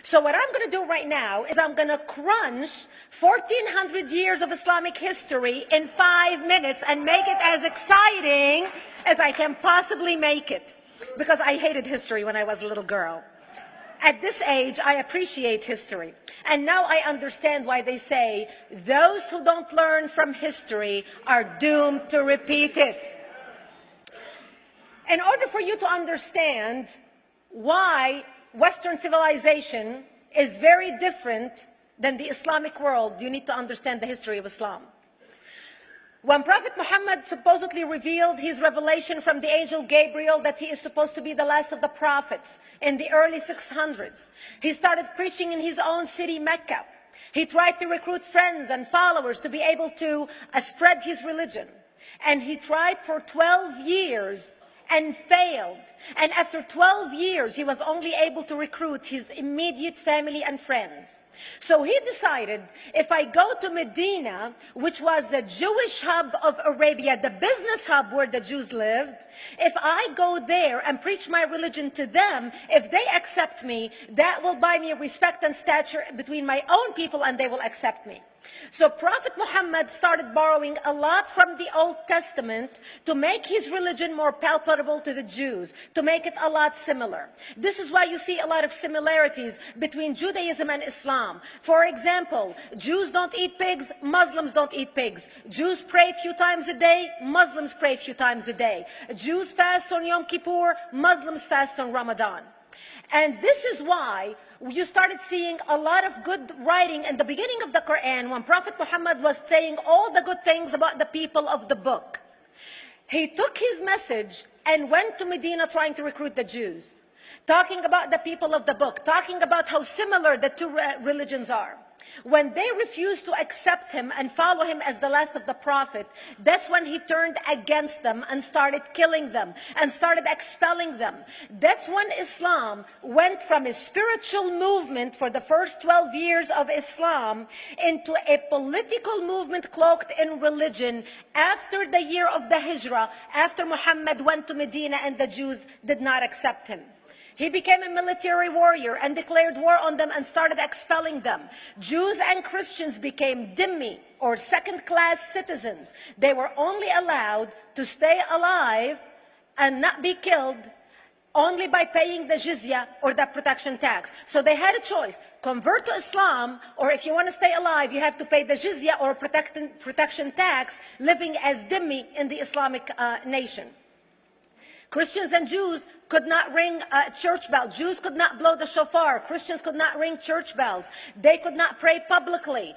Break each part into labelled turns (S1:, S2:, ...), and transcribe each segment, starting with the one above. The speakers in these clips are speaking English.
S1: So what I'm going to do right now is I'm going to crunch 1400 years of Islamic history in 5 minutes and make it as exciting as I can possibly make it. Because I hated history when I was a little girl. At this age, I appreciate history. And now I understand why they say those who don't learn from history are doomed to repeat it. In order for you to understand why Western civilization is very different than the Islamic world, you need to understand the history of Islam. When Prophet Muhammad supposedly revealed his revelation from the angel Gabriel that he is supposed to be the last of the prophets in the early 600s, he started preaching in his own city, Mecca. He tried to recruit friends and followers to be able to spread his religion. And he tried for 12 years and failed. And after 12 years, he was only able to recruit his immediate family and friends. So he decided, if I go to Medina, which was the Jewish hub of Arabia, the business hub where the Jews lived, if I go there and preach my religion to them, if they accept me, that will buy me respect and stature between my own people, and they will accept me. So Prophet Muhammad started borrowing a lot from the Old Testament to make his religion more palpable to the Jews, to make it a lot similar. This is why you see a lot of similarities between Judaism and Islam. For example, Jews don't eat pigs, Muslims don't eat pigs. Jews pray a few times a day, Muslims pray a few times a day. Jews fast on Yom Kippur, Muslims fast on Ramadan. And this is why you started seeing a lot of good writing in the beginning of the Quran when Prophet Muhammad was saying all the good things about the people of the book. He took his message and went to Medina trying to recruit the Jews, talking about the people of the book, talking about how similar the two religions are. When they refused to accept him and follow him as the last of the prophet, that's when he turned against them and started killing them and started expelling them. That's when Islam went from a spiritual movement for the first 12 years of Islam into a political movement cloaked in religion after the year of the Hijrah, after Muhammad went to Medina and the Jews did not accept him. He became a military warrior and declared war on them and started expelling them. Jews and Christians became dhimmi, or second-class citizens. They were only allowed to stay alive and not be killed only by paying the jizya, or the protection tax. So they had a choice: convert to Islam, or if you want to stay alive, you have to pay the jizya or protection tax, living as dhimmi in the Islamic nation. Christians and Jews could not ring church bells. Jews could not blow the shofar. Christians could not ring church bells. They could not pray publicly.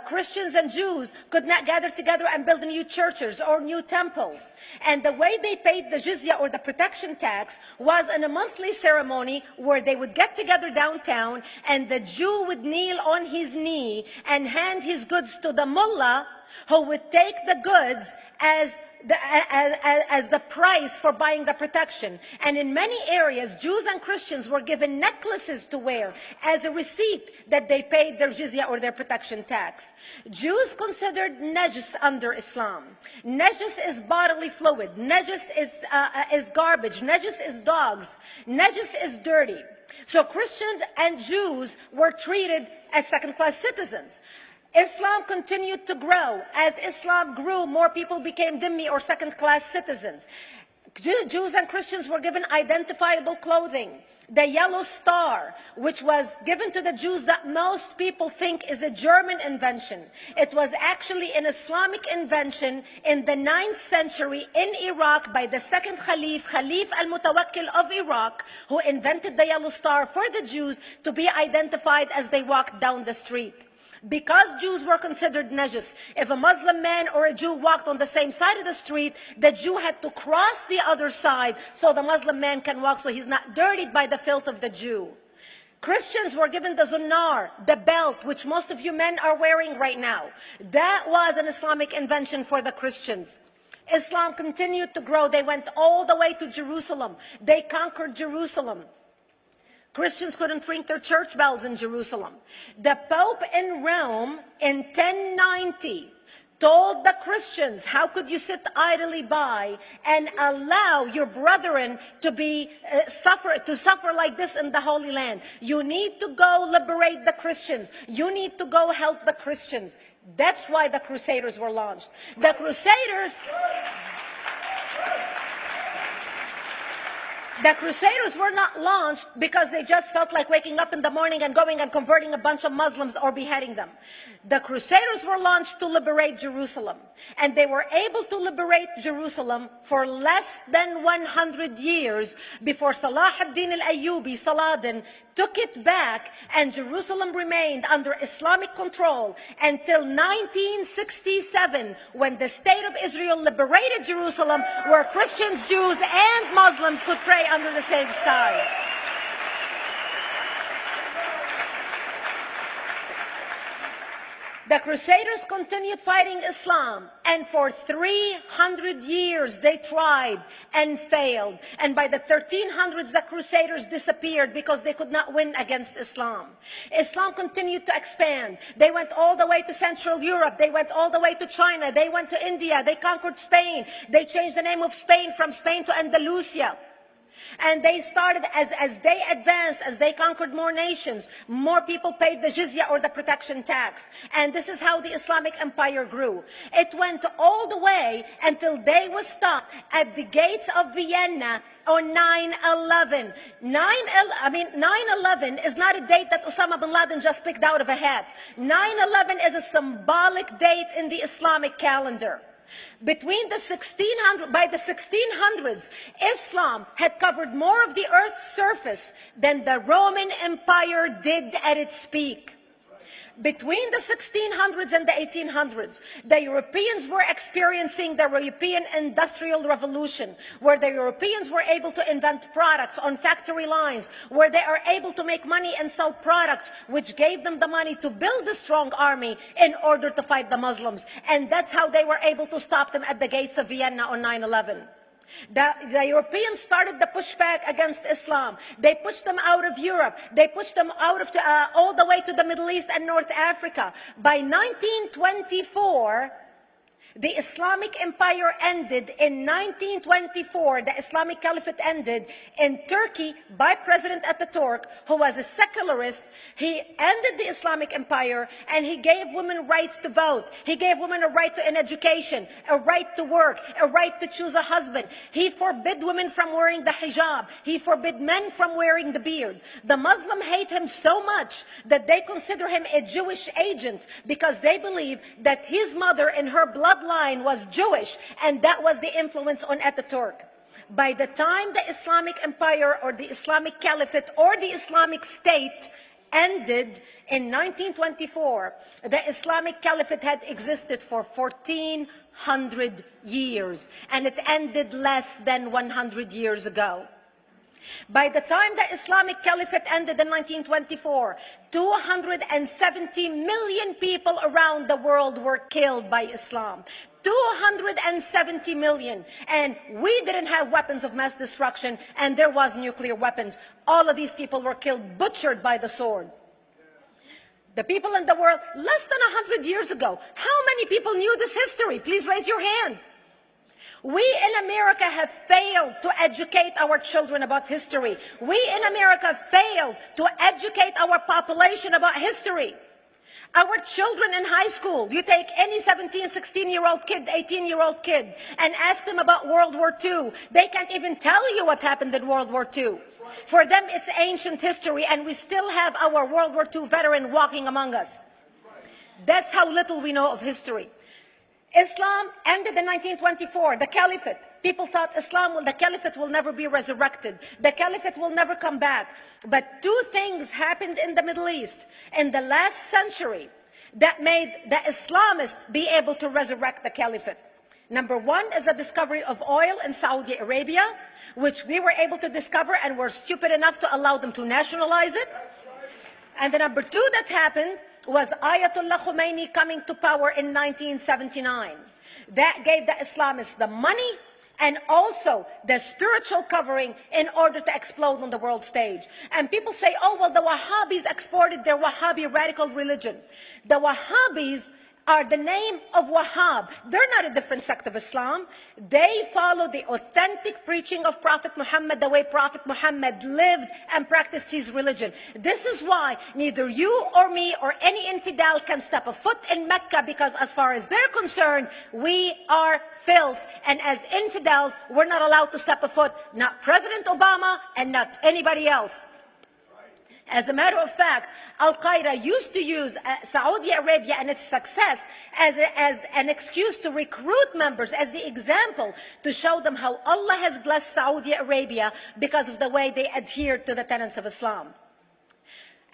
S1: Christians and Jews could not gather together and build new churches or new temples. And the way they paid the jizya, or the protection tax, was in a monthly ceremony where they would get together downtown and the Jew would kneel on his knee and hand his goods to the mullah, who would take the goods as the price for buying the protection. And in many areas, Jews and Christians were given necklaces to wear as a receipt that they paid their jizya, or their protection tax. Jews considered najis under Islam. Najis is bodily fluid. Najis is garbage. Najis is dogs. Najis is dirty. So Christians and Jews were treated as second-class citizens. Islam continued to grow. As Islam grew, more people became dhimmi, or second-class citizens. Jews and Christians were given identifiable clothing. The yellow star, which was given to the Jews, that most people think is a German invention. It was actually an Islamic invention in the 9th century in Iraq by the second Khalif al-Mutawakkil of Iraq, who invented the yellow star for the Jews to be identified as they walked down the street. Because Jews were considered najis, if a Muslim man or a Jew walked on the same side of the street, the Jew had to cross the other side so the Muslim man can walk, so he's not dirtied by the filth of the Jew. Christians were given the zunnar, the belt, which most of you men are wearing right now. That was an Islamic invention for the Christians. Islam continued to grow. They went all the way to Jerusalem. They conquered Jerusalem. Christians couldn't ring their church bells in Jerusalem. The Pope in Rome in 1090 told the Christians, how could you sit idly by and allow your brethren to be suffer like this in the Holy Land? You need to go liberate the Christians. You need to go help the Christians. That's why the Crusaders were launched. The Crusaders were not launched because they just felt like waking up in the morning and going and converting a bunch of Muslims or beheading them. The Crusaders were launched to liberate Jerusalem. And they were able to liberate Jerusalem for less than 100 years before Salah ad-Din al-Ayyubi, Saladin, took it back, and Jerusalem remained under Islamic control until 1967, when the State of Israel liberated Jerusalem, where Christians, Jews, and Muslims could pray under the same sky. The Crusaders continued fighting Islam, and for 300 years they tried and failed. And by the 1300s, the Crusaders disappeared because they could not win against Islam. Islam continued to expand. They went all the way to Central Europe. They went all the way to China. They went to India. They conquered Spain. They changed the name of Spain from Spain to Andalusia. And they started, as they advanced, as they conquered more nations, more people paid the jizya, or the protection tax. And this is how the Islamic Empire grew. It went all the way until they was stopped at the gates of Vienna on 9/11. 9/11 is not a date that Osama bin Laden just picked out of a hat. 9/11 is a symbolic date in the Islamic calendar. By the 1600s, Islam had covered more of the earth's surface than the Roman Empire did at its peak. Between the 1600s and the 1800s, the Europeans were experiencing the European Industrial Revolution, where the Europeans were able to invent products on factory lines, where they are able to make money and sell products, which gave them the money to build a strong army in order to fight the Muslims. And that's how they were able to stop them at the gates of Vienna on 9/11. The Europeans started the pushback against Islam. They pushed them out of Europe. They pushed them out of all the way to the Middle East and North Africa. By 1924, the Islamic Empire ended. In 1924, the Islamic Caliphate ended in Turkey by President Ataturk, who was a secularist. He ended the Islamic Empire, and he gave women rights to vote. He gave women a right to an education, a right to work, a right to choose a husband. He forbid women from wearing the hijab. He forbid men from wearing the beard. The Muslims hate him so much that they consider him a Jewish agent, because they believe that his mother and her bloodline was Jewish, and that was the influence on Ataturk. By the time the Islamic Empire, or the Islamic Caliphate, or the Islamic State ended in 1924, the Islamic Caliphate had existed for 1400 years, and it ended less than 100 years ago. By the time the Islamic Caliphate ended in 1924, 270 million people around the world were killed by Islam. 270 million. And we didn't have weapons of mass destruction, and there was nuclear weapons. All of these people were killed, butchered by the sword. The people in the world, less than 100 years ago, how many people knew this history? Please raise your hand. We in America have failed to educate our children about history. We in America failed to educate our population about history. Our children in high school, you take any 17, 16-year-old kid, 18-year-old kid, and ask them about World War II. They can't even tell you what happened in World War II. For them, it's ancient history, and we still have our World War II veteran walking among us. That's how little we know of history. Islam ended in 1924, the Caliphate. People thought the Caliphate will never be resurrected. The Caliphate will never come back. But two things happened in the Middle East in the last century that made the Islamists be able to resurrect the Caliphate. Number one is the discovery of oil in Saudi Arabia, which we were able to discover and were stupid enough to allow them to nationalize it. And the number two that happened was Ayatollah Khomeini coming to power in 1979. That gave the Islamists the money and also the spiritual covering in order to explode on the world stage. And people say, oh, well, the Wahhabis exported their Wahhabi radical religion. The Wahhabis are the name of Wahhab. They're not a different sect of Islam. They follow the authentic preaching of Prophet Muhammad, the way Prophet Muhammad lived and practiced his religion. This is why neither you or me or any infidel can step a foot in Mecca, because as far as they're concerned, we are filth. And as infidels, we're not allowed to step a foot, not President Obama and not anybody else. As a matter of fact, Al-Qaeda used to use Saudi Arabia and its success as an excuse to recruit members, as the example to show them how Allah has blessed Saudi Arabia because of the way they adhere to the tenets of Islam.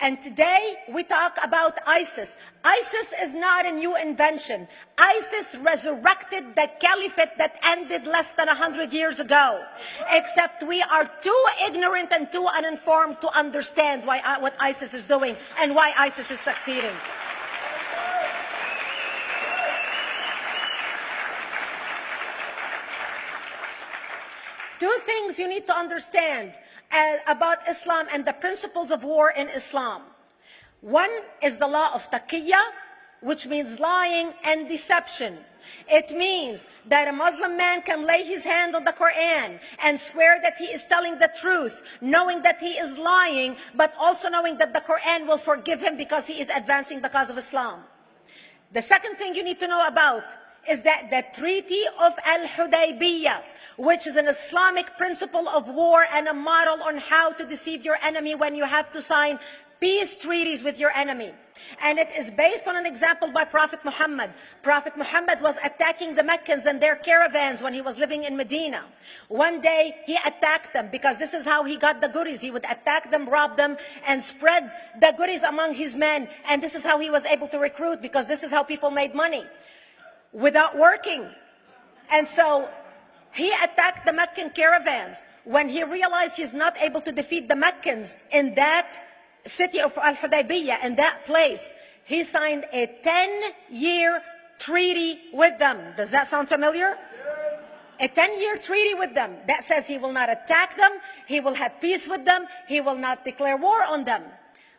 S1: And today we talk about ISIS. ISIS is not a new invention. ISIS resurrected the caliphate that ended less than 100 years ago. Except we are too ignorant and too uninformed to understand what ISIS is doing and why ISIS is succeeding. Two things you need to understand about Islam and the principles of war in Islam. One is the law of Taqiyya, which means lying and deception. It means that a Muslim man can lay his hand on the Quran and swear that he is telling the truth, knowing that he is lying, but also knowing that the Quran will forgive him because he is advancing the cause of Islam. The second thing you need to know about is that the Treaty of Al-Hudaybiyah, which is an Islamic principle of war and a model on how to deceive your enemy when you have to sign peace treaties with your enemy. And it is based on an example by Prophet Muhammad. Prophet Muhammad was attacking the Meccans and their caravans when he was living in Medina. One day he attacked them because this is how he got the goodies. He would attack them, rob them, and spread the goodies among his men. And this is how he was able to recruit, because this is how people made money without working. And so he attacked the Meccan caravans. When he realized he's not able to defeat the Meccans in that city of Al-Hudaybiyah, in that place, he signed a 10-year treaty with them. Does that sound familiar? A 10-year treaty with them that says he will not attack them, he will have peace with them, he will not declare war on them.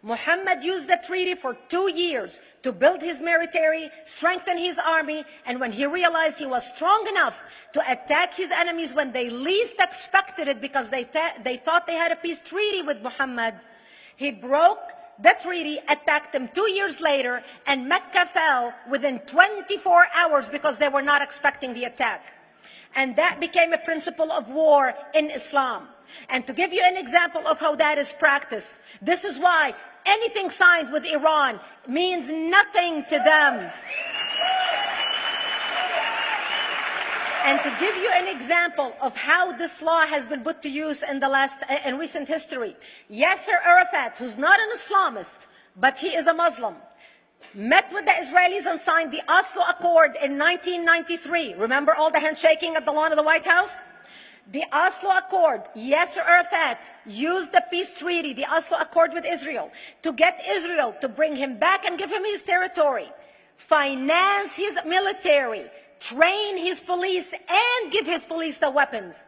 S1: Muhammad used the treaty for 2 years to build his military, strengthen his army, and when he realized he was strong enough to attack his enemies when they least expected it, because they thought they had a peace treaty with Muhammad, he broke the treaty, attacked them 2 years later, and Mecca fell within 24 hours because they were not expecting the attack. And that became a principle of war in Islam. And to give you an example of how that is practiced, this is why anything signed with Iran means nothing to them. And to give you an example of how this law has been put to use in recent history, Yasser Arafat, who's not an Islamist, but he is a Muslim, met with the Israelis and signed the Oslo Accord in 1993. Remember all the handshaking at the lawn of the White House? The Oslo Accord, Yasser Arafat used the peace treaty, the Oslo Accord with Israel, to get Israel to bring him back and give him his territory, finance his military, train his police, and give his police the weapons.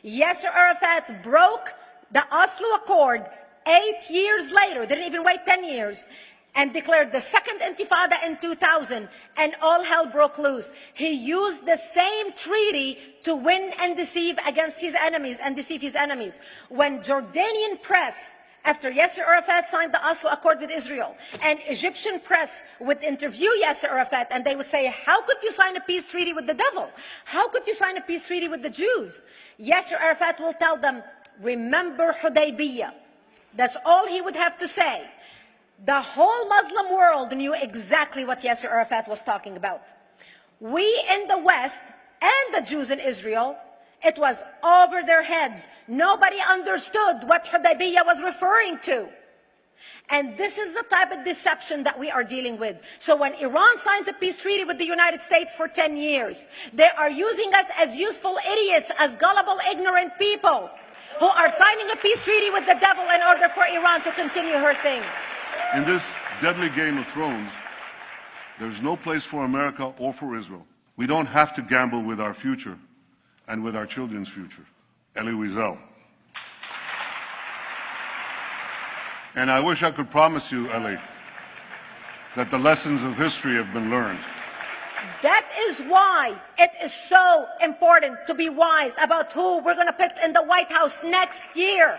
S1: Yasser Arafat broke the Oslo Accord 8 years later, didn't even wait 10 years, and declared the second intifada in 2000, and all hell broke loose. He used the same treaty to win and deceive against his enemies and deceive his enemies. When Jordanian press, after Yasser Arafat signed the Oslo Accord with Israel, and Egyptian press would interview Yasser Arafat, and they would say, how could you sign a peace treaty with the devil? How could you sign a peace treaty with the Jews? Yasser Arafat will tell them, remember Hudaybiyah. That's all he would have to say. The whole Muslim world knew exactly what Yasser Arafat was talking about. We in the West and the Jews in Israel, it was over their heads. Nobody understood what Hudaybiyah was referring to. And this is the type of deception that we are dealing with. So when Iran signs a peace treaty with the United States for 10 years, they are using us as useful idiots, as gullible, ignorant people who are signing a peace treaty with the devil in order for Iran to continue her thing.
S2: In this deadly game of thrones, there's no place for America or for Israel. We don't have to gamble with our future and with our children's future. Elie Wiesel. And I wish I could promise you, Elie, that the lessons of history have been learned.
S1: That is why it is so important to be wise about who we're going to put in the White House next year.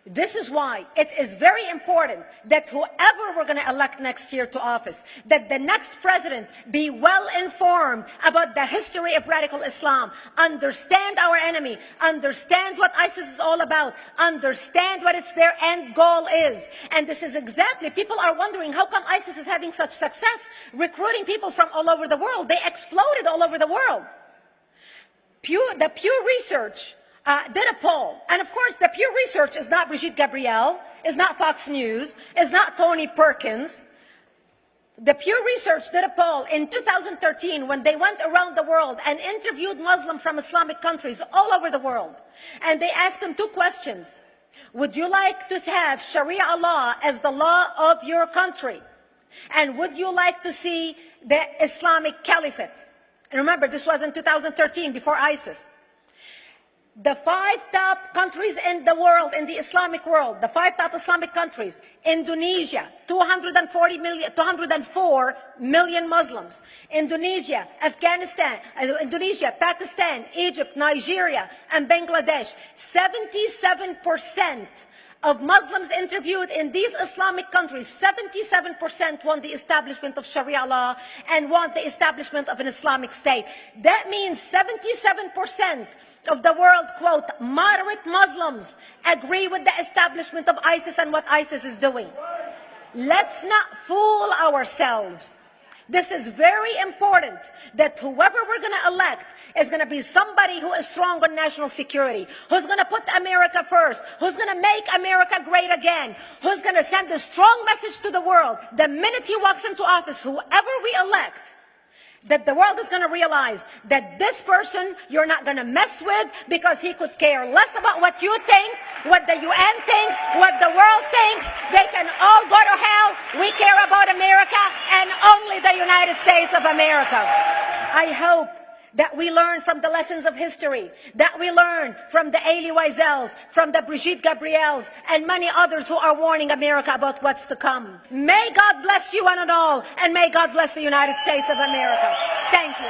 S1: This is why it is very important that whoever we're going to elect next year to office, that the next president be well informed about the history of radical Islam, understand our enemy, understand what ISIS is all about, understand what their end goal is. And this is exactly, people are wondering how come ISIS is having such success recruiting people from all over the world. They exploded all over the world. The Pew Research did a poll. And of course, the Pew Research is not Brigitte Gabriel, is not Fox News, is not Tony Perkins. The Pew Research did a poll in 2013 when they went around the world and interviewed Muslims from Islamic countries all over the world. And they asked them two questions. Would you like to have Sharia law as the law of your country? And would you like to see the Islamic Caliphate? And remember, this was in 2013, before ISIS. The 5 top countries in the world, in the Islamic world, the 5 top Islamic countries: Indonesia, 204 million Muslims. Indonesia, Afghanistan, Indonesia, Pakistan, Egypt, Nigeria, and Bangladesh. 77% of Muslims interviewed in these Islamic countries, 77% want the establishment of Sharia law and want the establishment of an Islamic state. That means 77% of the world, quote, moderate Muslims agree with the establishment of ISIS and what ISIS is doing. Let's not fool ourselves. This is very important, that whoever we're going to elect is going to be somebody who is strong on national security, who's going to put America first, who's going to make America great again, who's going to send a strong message to the world. The minute he walks into office, whoever we elect, that the world is going to realize that this person you're not going to mess with, because he could care less about what you think, what the UN thinks, what the world thinks. They can all go to hell. We care about America and only the United States of America. I hope that we learn from the lessons of history, that we learn from the Elie Wiesels, from the Brigitte Gabriels, and many others who are warning America about what's to come. May God bless you one and all, and may God bless the United States of America. Thank you.